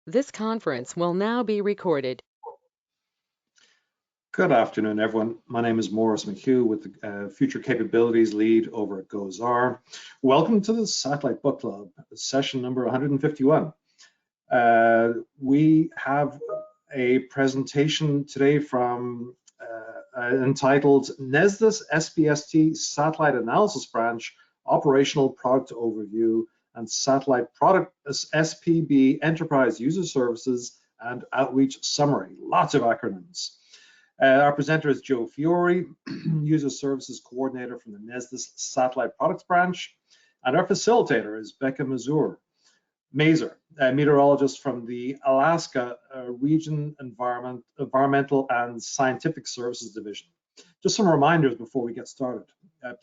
This conference will now be recorded. Good afternoon, everyone. My name is Maurice McHugh with the Future Capabilities Lead over at GOES-R. Welcome to the Satellite Book Club, session number 151. We have a presentation today from entitled NESDIS SPSD Satellite Analysis Branch Operational Product Overview and Satellite Product SPB Enterprise User Services and Outreach Summary. Lots of acronyms. Our presenter is Joe Fiore, User Services Coordinator from the NESDIS Satellite Products Branch, and our facilitator is Becca Mazer, a meteorologist from the Alaska Region Environmental and Scientific Services Division. Just some reminders before we get started.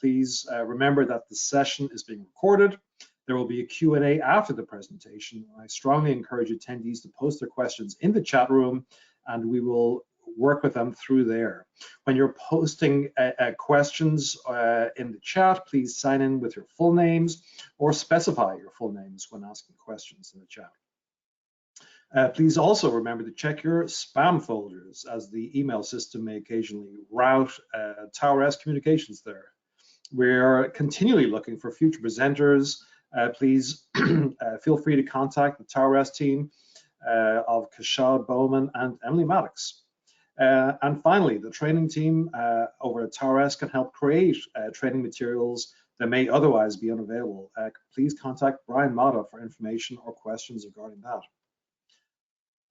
Please remember that the session is being recorded. There will be a Q&A after the presentation. I strongly encourage attendees to post their questions in the chat room, and we will work with them through there. When you're posting questions in the chat, please sign in with your full names or specify your full names when asking questions in the chat. Please also remember to check your spam folders, as the email system may occasionally route TowerS communications there. We're continually looking for future presenters. Please feel free to contact the TowerS team of Kashad Bowman and Emily Maddox. And finally, the training team over at TowerS can help create training materials that may otherwise be unavailable. Please contact Brian Mata for information or questions regarding that.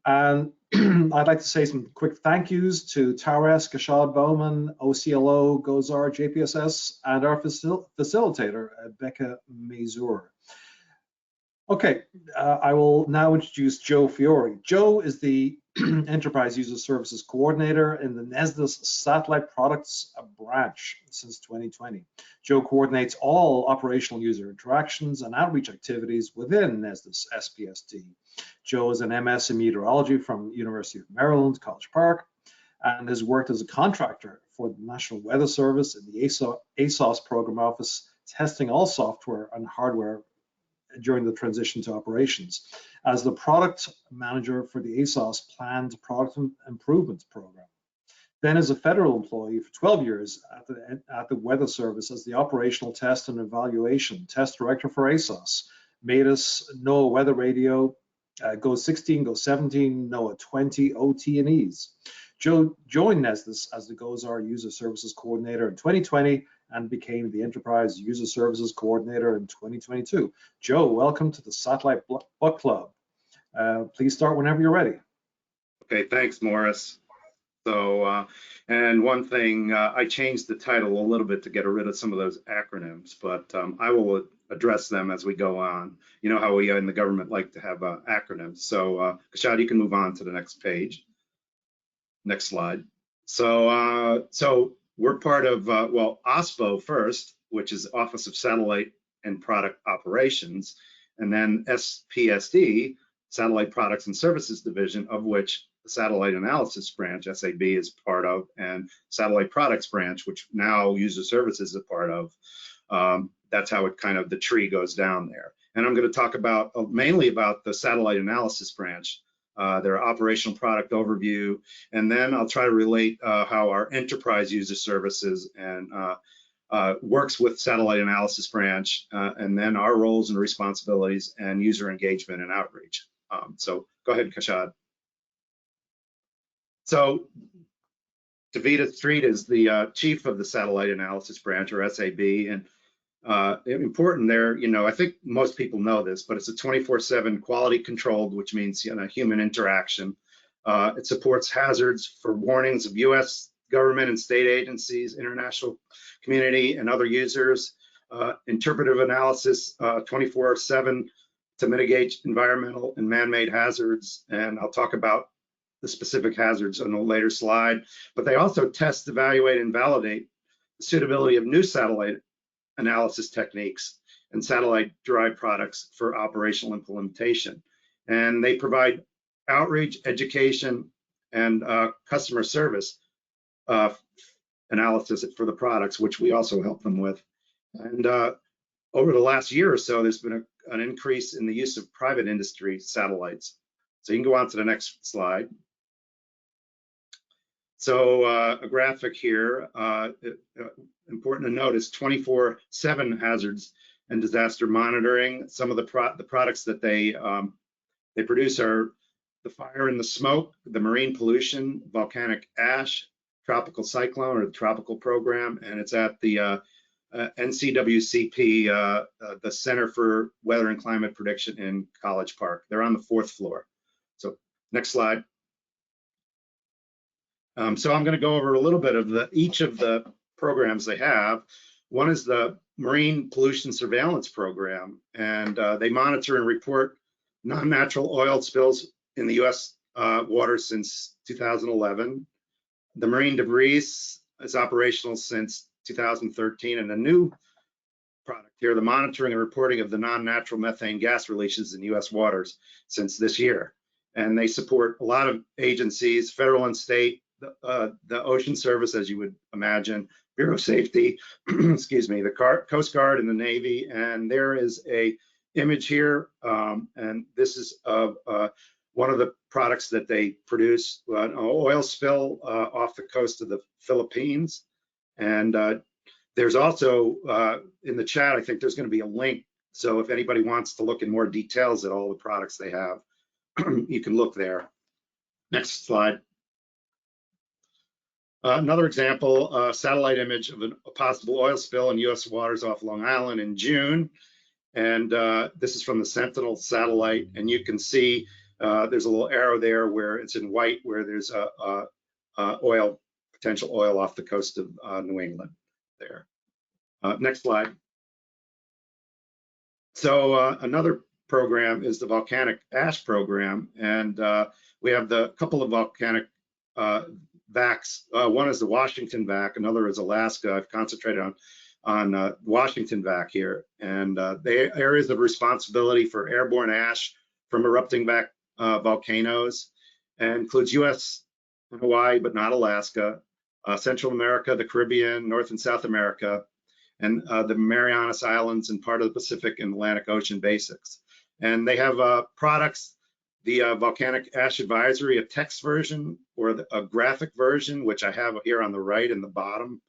And I'd like to say some quick thank yous to TowerS, Kashad Bowman, OCLO, GOES-R, JPSS, and our facilitator, Becca Mazer. Okay, I will now introduce Joe Fiore. Joe is the Enterprise User Services Coordinator in the NESDIS Satellite Products Branch since 2020. Joe coordinates all operational user interactions and outreach activities within NESDIS SPSD. Joe is an MS in Meteorology from University of Maryland, College Park, and has worked as a contractor for the National Weather Service in the ASOS Program Office, testing all software and hardware during the transition to operations, as the product manager for the ASOS Planned Product Improvement program. Then as a federal employee for 12 years at the Weather Service as the operational test and evaluation test director for ASOS, MADIS, NOAA Weather Radio, GO 16, GO 17, NOAA-20 OT&Es. Joe joined NESDIS as the GOES-R User Services Coordinator in 2020 and became the Enterprise User Services Coordinator in 2022. Joe, welcome to the Satellite Book Club. Please start whenever you're ready. Okay, thanks, Morris. So, and one thing, I changed the title a little bit to get rid of some of those acronyms, but I will address them as we go on. You know how we in the government like to have acronyms. So, Kashad, you can move on to the next page. Next slide. So, we're part of, well, OSPO first, which is Office of Satellite and Product Operations, and then SPSD, Satellite Products and Services Division, of which the Satellite Analysis Branch, SAB, is part of, and Satellite Products Branch, which now User Services is a part of. That's how it kind of, the tree goes down there. And I'm going to talk about mainly about the Satellite Analysis Branch, their operational product overview, and then I'll try to relate how our enterprise user services and works with Satellite Analysis Branch, and then our roles and responsibilities and user engagement and outreach. So go ahead, Kashad. So Davida Street is the chief of the Satellite Analysis Branch, or SAB, and important there, you know, I think most people know this, but it's a 24/7 quality controlled, which means, you know, human interaction. It supports hazards for warnings of U.S. government and state agencies, international community, and other users. Interpretive analysis 24/7 to mitigate environmental and man-made hazards, and I'll talk about the specific hazards on a later slide. But they also test, evaluate, and validate the suitability of new satellite analysis techniques and satellite-derived products for operational implementation. And they provide outreach, education, and customer service analysis for the products, which we also help them with. And over the last year or so, there's been an increase in the use of private industry satellites So you can go on to the next slide. So a graphic here, important to note is 24/7 hazards and disaster monitoring. Some of the products that they produce are the fire and the smoke, the marine pollution, volcanic ash, tropical cyclone or the tropical program, and it's at the NCWCP, the Center for Weather and Climate Prediction in College Park. They're on the 4th floor. So next slide. So I'm going to go over a little bit of each of the programs they have. One is the Marine Pollution Surveillance Program, and they monitor and report non-natural oil spills in the U.S. Waters since 2011. The Marine Debris is operational since 2013, and a new product here, the monitoring and reporting of the non-natural methane gas releases in U.S. waters since this year. And they support a lot of agencies, federal and state, the Ocean Service, as you would imagine, Bureau of Safety, excuse me, the Coast Guard and the Navy. And there is a image here, and this is of one of the products that they produce, an oil spill off the coast of the Philippines. And there's also in the chat, I think there's going to be a link. So if anybody wants to look in more details at all the products they have, you can look there. Next slide. Another example, satellite image of a possible oil spill in U.S. waters off Long Island in June. And this is from the Sentinel satellite. And you can see there's a little arrow there where it's in white, where there's potential oil off the coast of New England there. Next slide. So another program is the volcanic ash program, and we have the couple of volcanic VACs. One is the Washington VAC, another is Alaska. I've concentrated on Washington VAC here, and the areas of responsibility for airborne ash from erupting volcanoes and includes U.S. and Hawaii, but not Alaska, Central America, the Caribbean, North and South America, and the Marianas Islands and part of the Pacific and Atlantic Ocean basics. And they have products, the Volcanic Ash Advisory, a text version or a graphic version, which I have here on the right and the bottom.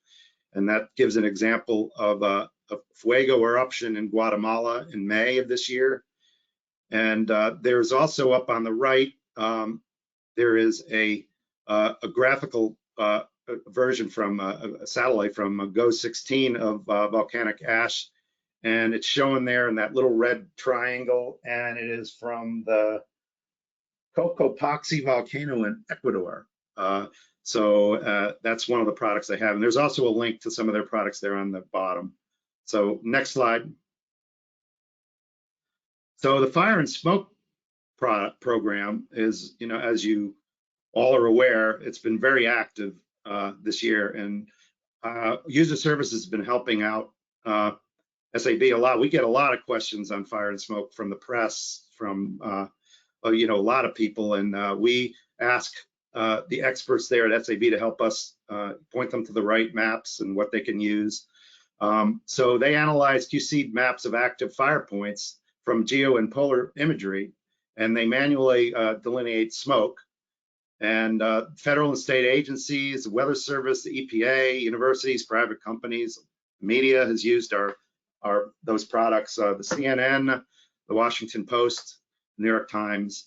And that gives an example of a fuego eruption in Guatemala in May of this year. And there's also up on the right, there is a graphical version from a satellite from GO-16 of volcanic ash, and it's shown there in that little red triangle, and it is from the Cocopaxi volcano in Ecuador. So that's one of the products they have, and there's also a link to some of their products there on the bottom. So next slide. So the fire and smoke program is, as you all are aware, it's been very active this year, and user services has been helping out SAB a lot. We get a lot of questions on fire and smoke from the press, from a lot of people, and we ask the experts there at SAB to help us point them to the right maps and what they can use. So they analyze QC maps of active fire points from geo and polar imagery, and they manually delineate smoke. And federal and state agencies, the Weather Service, the EPA, universities, private companies, media has used those products, the CNN, the Washington Post, New York Times.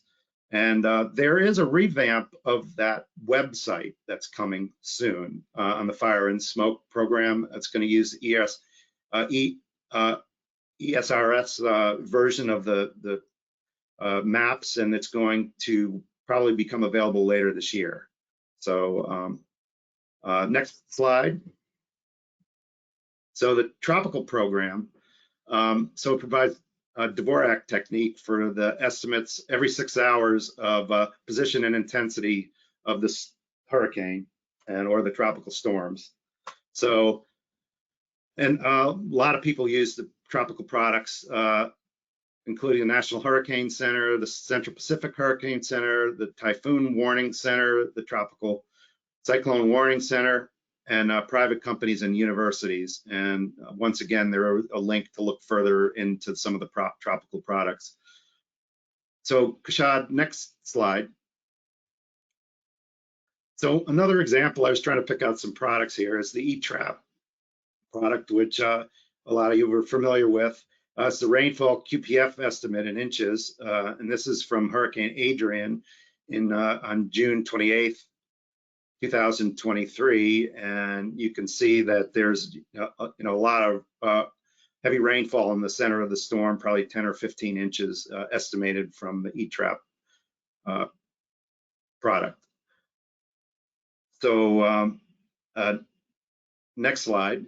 And there is a revamp of that website that's coming soon on the fire and smoke program. It's going to use the ESRS version of the maps, and it's going to probably become available later this year. So next slide. So the tropical program, so it provides a Dvorak technique for the estimates every 6 hours of position and intensity of this hurricane or the tropical storms. So, and a lot of people use the tropical products, including the National Hurricane Center, the Central Pacific Hurricane Center, the Typhoon Warning Center, the Tropical Cyclone Warning Center, and private companies and universities. And once again, there are a link to look further into some of the tropical products. So Kashad, next slide. So another example, I was trying to pick out some products here, is the E-Trap product, which a lot of you were familiar with. It's the rainfall QPF estimate in inches, and this is from Hurricane Adrian on June 28th, 2023, and you can see that there's a lot of heavy rainfall in the center of the storm, probably 10 or 15 inches estimated from the E-Trap product. So next slide.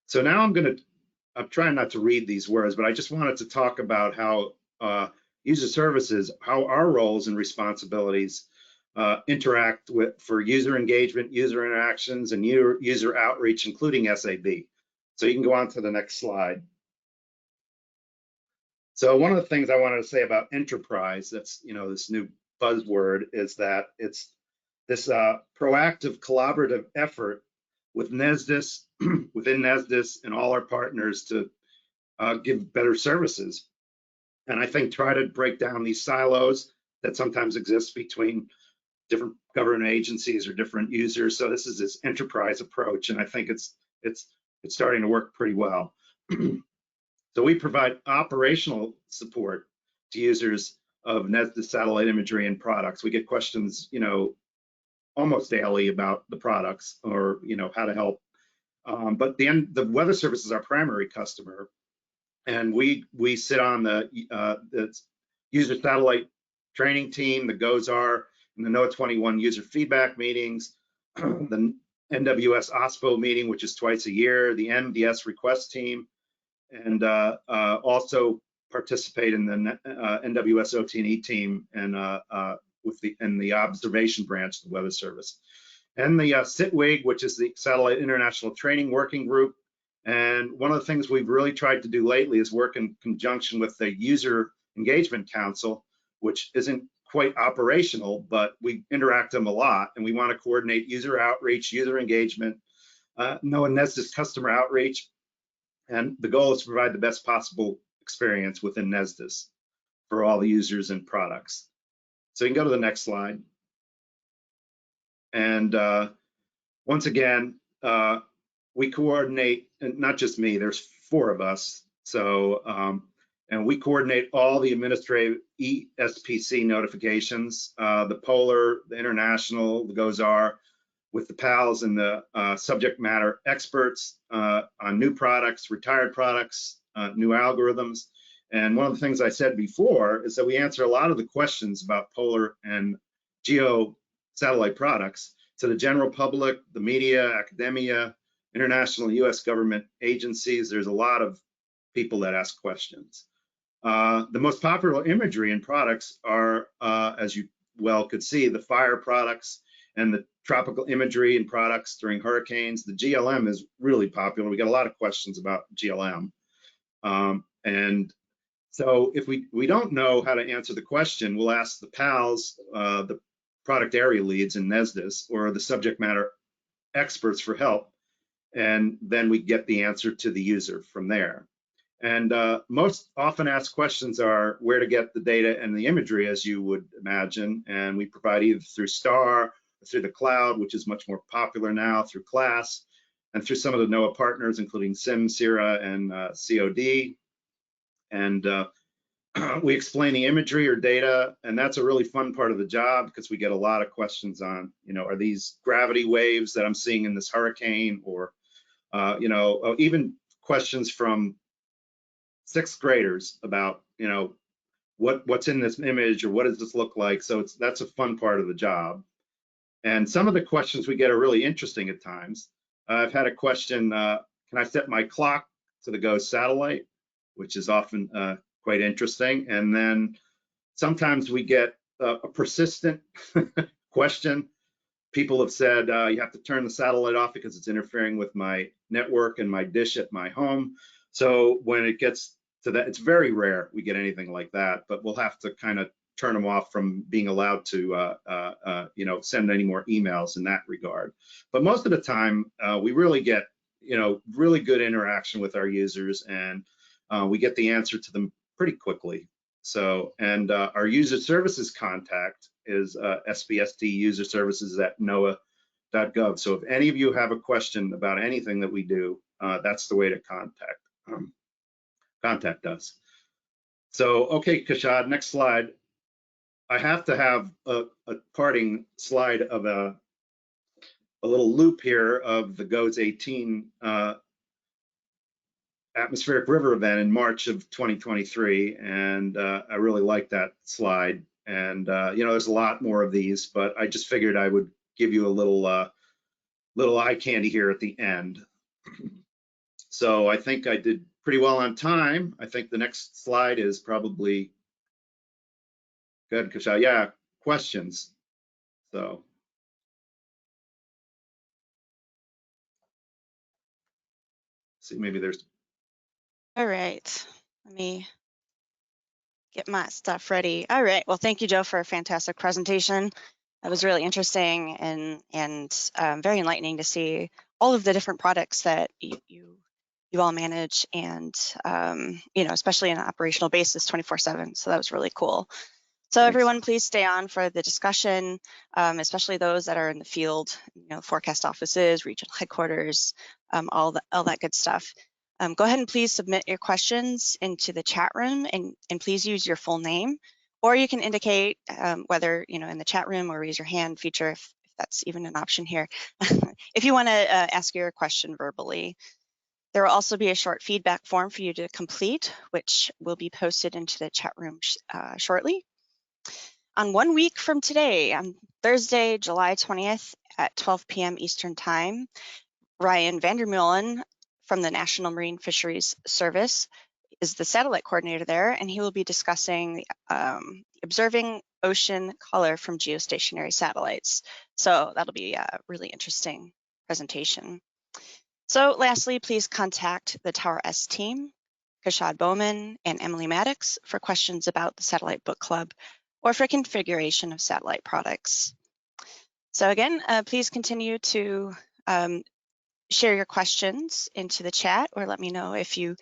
So now I'm trying not to read these words, but I just wanted to talk about how user services, how our roles and responsibilities interact for user engagement, user interactions, and user outreach, including SAB. So you can go on to the next slide. So one of the things I wanted to say about enterprise, that's this new buzzword, is that it's this proactive collaborative effort with NESDIS, within NESDIS and all our partners to give better services. And I think try to break down these silos that sometimes exist between different government agencies or different users. So this is this enterprise approach, and I think it's starting to work pretty well. So we provide operational support to users of NESDIS satellite imagery and products. We get questions, almost daily about the products or how to help. But the Weather Service is our primary customer, and we sit on the user satellite training team, the GOES-R, and the NOAA-21 user feedback meetings, the NWS OSPO meeting, which is twice a year, the MDS request team, and also participate in the NWS OT&E team and the observation branch of the Weather Service. And the SITWIG, which is the Satellite International Training Working Group. And one of the things we've really tried to do lately is work in conjunction with the User Engagement Council, which isn't quite operational, but we interact them a lot, and we want to coordinate user outreach, user engagement, NOAA NESDIS customer outreach, and the goal is to provide the best possible experience within NESDIS for all the users and products. So you can go to the next slide. And once again, we coordinate, and not just me, there's 4 of us. So, and we coordinate all the administrative SPC notifications, the Polar, the International, the GOES-R, with the PALs and the subject matter experts on new products, retired products, new algorithms. And one of the things I said before is that we answer a lot of the questions about Polar and geo satellite products to the general public, the media, academia, international US government agencies. There's a lot of people that ask questions. The most popular imagery and products are, as you well could see, the fire products and the tropical imagery and products during hurricanes. The GLM is really popular. We get a lot of questions about GLM. And so if we don't know how to answer the question, we'll ask the PALs, the product area leads in NESDIS, or the subject matter experts for help. And then we get the answer to the user from there. And most often asked questions are where to get the data and the imagery, as you would imagine. And we provide either through STAR, or through the cloud, which is much more popular now, through CLASS, and through some of the NOAA partners, including SIM, CIRA, and COD. And we explain the imagery or data, and that's a really fun part of the job because we get a lot of questions on, are these gravity waves that I'm seeing in this hurricane, or, even questions from 6th graders about, what's in this image or what does this look like? So that's a fun part of the job. And some of the questions we get are really interesting at times. I've had a question, can I set my clock to the GOES satellite, which is often quite interesting. And then sometimes we get a persistent question. People have said, you have to turn the satellite off because it's interfering with my network and my dish at my home. So when it gets to that, it's very rare we get anything like that, but we'll have to kind of turn them off from being allowed to send any more emails in that regard. But most of the time, we really get really good interaction with our users, and we get the answer to them pretty quickly. So, and our user services contact is SPSD user services at NOAA.gov. So if any of you have a question about anything that we do, that's the way to contact us. So, okay, Kashad, next slide. I have to have a parting slide of a little loop here of the GOES 18 atmospheric river event in March of 2023, and I really like that slide. And you know, there's a lot more of these, but I just figured I would give you a little eye candy here at the end. So I think I did pretty well on time. I think the next slide is probably good, Kashal. Yeah, questions. So. See, maybe there's. All right, let me get my stuff ready. All right, well, thank you, Joe, for a fantastic presentation. That was really interesting and very enlightening to see all of the different products that you all manage, and you know, especially on an operational basis 24/7. So that was really cool. So Thanks. everyone, please stay on for the discussion, especially those that are in the field, you know, forecast offices, regional headquarters, all that good stuff. Go ahead and please submit your questions into the chat room, and please use your full name, or you can indicate whether, you know, in the chat room or raise your hand feature, if that's even an option here, if you want to ask your question verbally. There will also be a short feedback form for you to complete, which will be posted into the chat room shortly. On 1 week from today, on Thursday, July 20th at 12 p.m. Eastern Time, Ryan Vandermeulen from the National Marine Fisheries Service is the satellite coordinator there, and he will be discussing observing ocean color from geostationary satellites. So that'll be a really interesting presentation. So lastly, please contact the Tower S team, Kashad Bowman and Emily Maddox, for questions about the Satellite Book Club or for configuration of satellite products. So again, please continue to share your questions into the chat, or let me know if you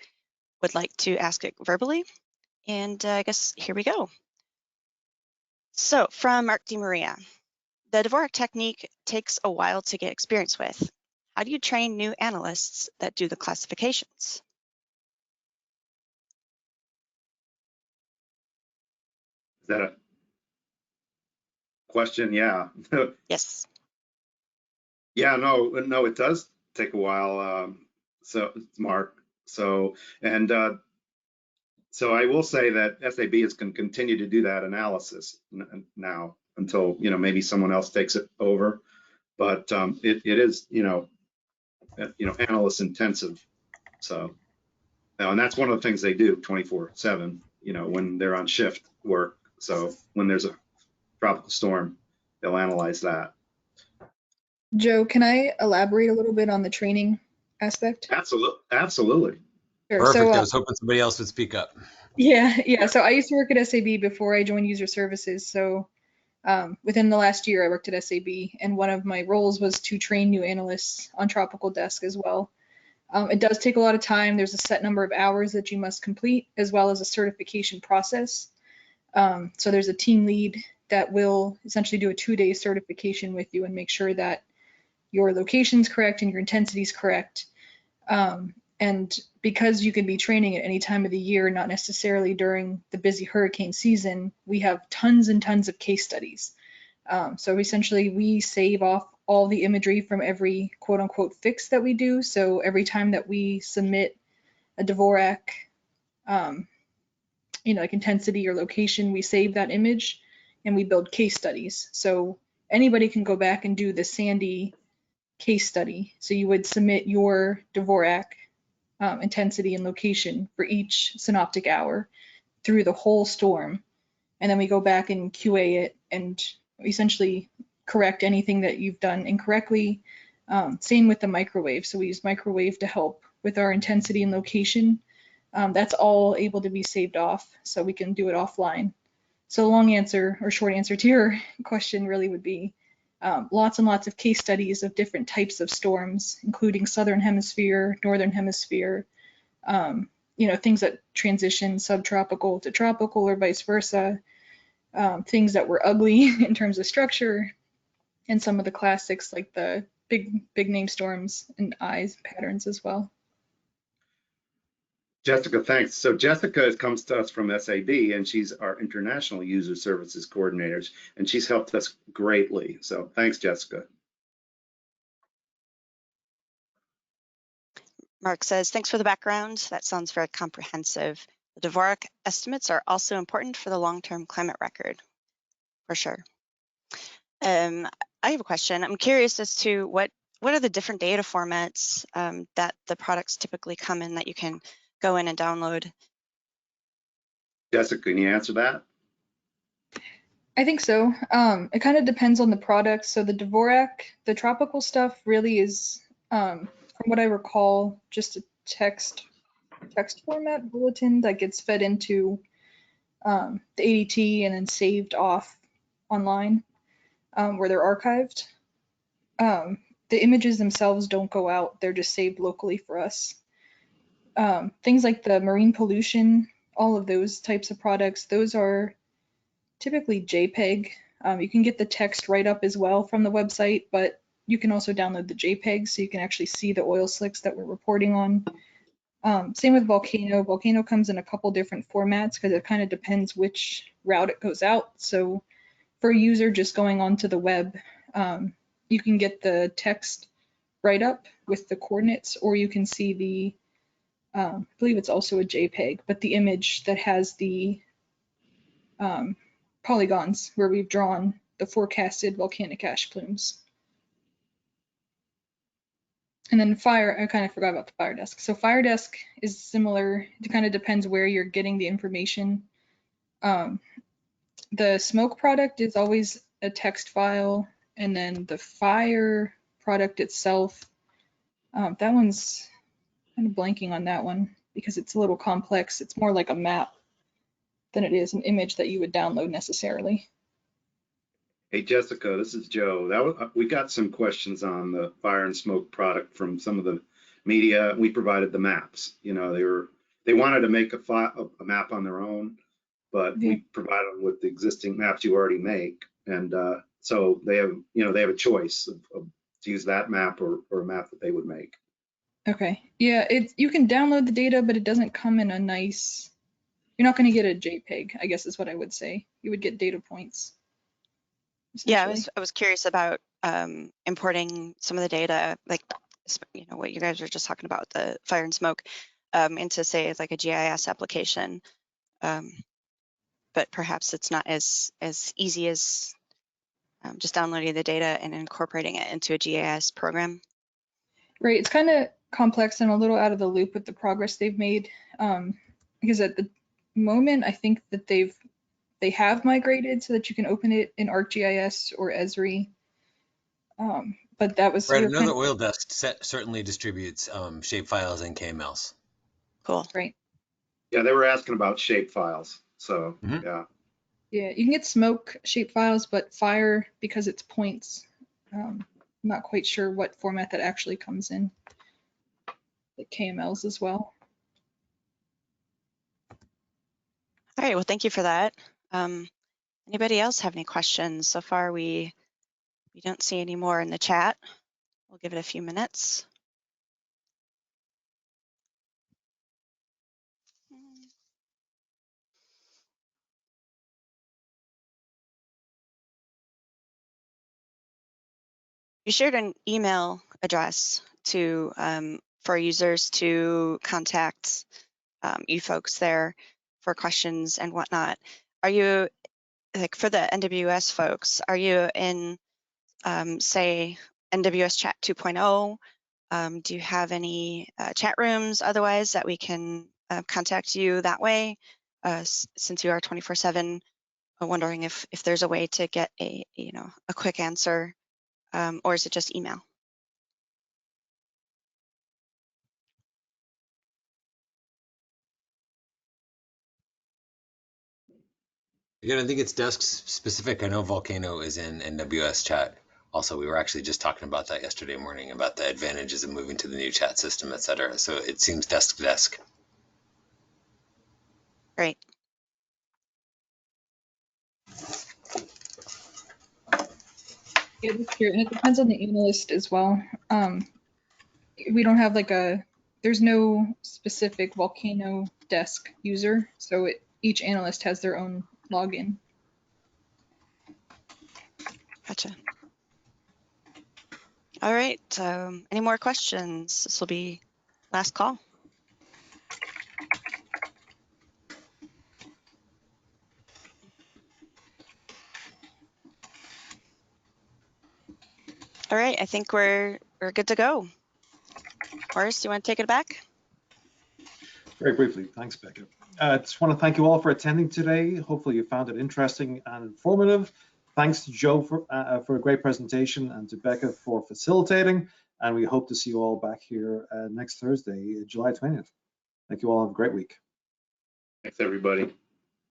would like to ask it verbally. And I guess here we go. So from Mark DeMaria, the Dvorak technique takes a while to get experience with. How do you train new analysts that do the classifications? Is that a question? Yeah. Yes. Yeah, no, it does take a while. So Mark. So, and so I will say that SAB is going to continue to do that analysis now until, you know, maybe someone else takes it over. But it is, you know, analyst intensive. So, and that's one of the things they do 24/7, you know, when they're on shift work. So when there's a tropical storm, they'll analyze that. Joe, can I elaborate a little bit on the training aspect? Absolutely. Sure. Perfect. So, I was hoping somebody else would speak up. yeah. So I used to work at SAB before I joined user services. So within the last year, I worked at SAB, and one of my roles was to train new analysts on tropical desk as well. It does take a lot of time. There's a set number of hours that you must complete, as well as a certification process. So there's a team lead that will essentially do a 2-day certification with you and make sure that your location's correct and your intensity is correct. And because you can be training at any time of the year, not necessarily during the busy hurricane season, we have tons and tons of case studies. So essentially we save off all the imagery from every quote unquote fix that we do. So every time that we submit a Dvorak, you know, like intensity or location, we save that image and we build case studies. So anybody can go back and do the Sandy case study. So you would submit your Dvorak intensity and location for each synoptic hour through the whole storm. And then we go back and QA it and essentially correct anything that you've done incorrectly. Same with the microwave. So we use microwave to help with our intensity and location. That's all able to be saved off, so we can do it offline. So long answer or short answer to your question really would be lots and lots of case studies of different types of storms, including Southern Hemisphere, Northern Hemisphere, things that transition subtropical to tropical or vice versa, things that were ugly in terms of structure, and some of the classics like the big name storms and eyes patterns as well. Jessica, thanks. So Jessica comes to us from SAB, and she's our International User Services Coordinator, and she's helped us greatly. So thanks, Jessica. Mark says, thanks for the background. That sounds very comprehensive. The Dvorak estimates are also important for the long-term climate record, for sure. I have a question. I'm curious as to what are the different data formats that the products typically come in that you can go in and download? Jessica, can you answer that? I think so. It kind of depends on the product. So the Dvorak, the tropical stuff really is, from what I recall, just a text format bulletin that gets fed into the ADT and then saved off online where they're archived. The images themselves don't go out. They're just saved locally for us. Things like the marine pollution, all of those types of products, those are typically JPEG. You can get the text right up as well from the website, but you can also download the JPEG so you can actually see the oil slicks that we're reporting on. Same with Volcano. Volcano comes in a couple different formats because it kind of depends which route it goes out. So for a user just going onto the web, you can get the text right up with the coordinates, or you can see the, I believe it's also a JPEG, but the image that has the polygons where we've drawn the forecasted volcanic ash plumes. And then fire, I kind of forgot about the Fire Desk. So Fire Desk is similar. It kind of depends where you're getting the information. The smoke product is always a text file, and then the fire product itself, that one's kind of blanking on that one because it's a little complex. It's more like a map than it is an image that you would download necessarily. Hey, Jessica, this is Joe. We got some questions on the fire and smoke product from some of the media. We provided the maps. You know, they wanted to make a map on their own, but we provided them with the existing maps you already make, and so they have a choice of to use that map or a map that they would make. Okay, yeah, you can download the data, but it doesn't come in a nice. You're not going to get a JPEG, I guess is what I would say. You would get data points. Yeah, I was curious about importing some of the data, like what you guys were just talking about, the fire and smoke, into say like a GIS application, but perhaps it's not as easy as just downloading the data and incorporating it into a GIS program. Right, it's kind of complex and a little out of the loop with the progress they've made, because at the moment I think that they have migrated so that you can open it in ArcGIS or Esri, but that was right. Another oil desk certainly distributes shapefiles and KMLs. Cool. Right. Yeah, they were asking about shape files. So yeah. Yeah, you can get smoke shapefiles, but fire, because it's points, I'm not quite sure what format that actually comes in. The KMLs as well. All right, well, thank you for that. Anybody else have any questions? So far, we don't see any more in the chat. We'll give it a few minutes. You shared an email address to for users to contact you folks there for questions and whatnot. Are you, like for the NWS folks, are you in, say, NWS Chat 2.0? Do you have any chat rooms otherwise that we can contact you that way? Since you are 24/7, I'm wondering if there's a way to get a quick answer, or is it just email? Again, I think it's desk specific. I know Volcano is in NWS chat. Also, we were actually just talking about that yesterday morning about the advantages of moving to the new chat system, et cetera. So it seems desk to desk. Great. Yeah, that's true. And it depends on the analyst as well. We don't have like there's no specific volcano desk user, so each analyst has their own login. Gotcha. All right. Any more questions? This will be last call. All right. I think we're good to go. Morris, you want to take it back? Very briefly, thanks, Becca. I just want to thank you all for attending today. Hopefully you found it interesting and informative. Thanks to Joe for a great presentation and to Becca for facilitating. And we hope to see you all back here next Thursday, July 20th. Thank you all. Have a great week. Thanks, everybody.